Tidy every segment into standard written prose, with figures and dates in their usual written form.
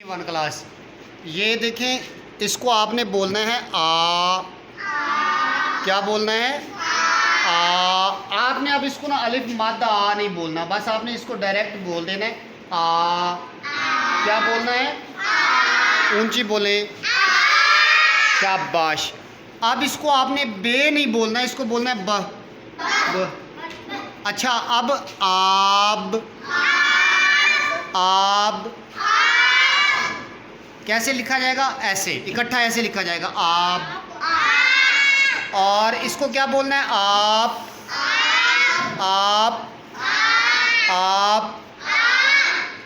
One class. ये देखें, इसको आपने बोलना है आ। क्या बोलना है? आ। आपने अब इसको ना अलिफ मादा आ नहीं बोलना, बस आपने इसको डायरेक्ट बोल देना है आ। क्या बोलना है? ऊंची बोले। शाबाश। अब इसको आपने बे नहीं बोलना, इसको बोलना है ब। ब। अच्छा, अब आब। आब कैसे लिखा जाएगा? ऐसे, इकट्ठा ऐसे लिखा जाएगा आप। और इसको क्या बोलना है? आप। आप। आप।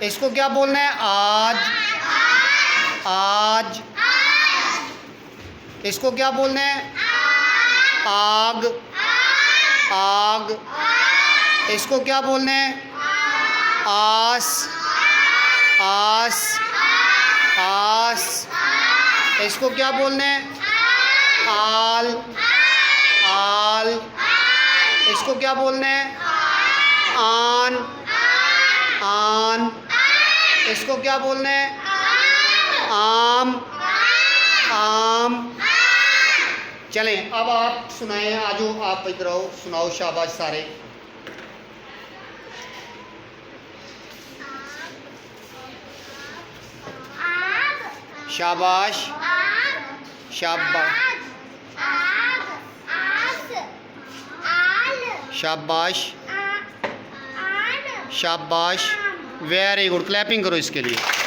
इसको क्या बोलना है? आज। आज। इसको क्या बोलना है? आग। आग। इसको क्या बोलना है? आस। आस। आस। इसको क्या बोलना है? आल। आल। इसको क्या बोलना है? आन। आन। इसको क्या बोलना है? आम। आम। चलें, अब आप सुनाएं। आजो आप इधर आओ, सुनाओ। शाबाश सारे। शाबाश। शाबाश। शाबाश। शाबाश। Very good. क्लैपिंग करो इसके लिए।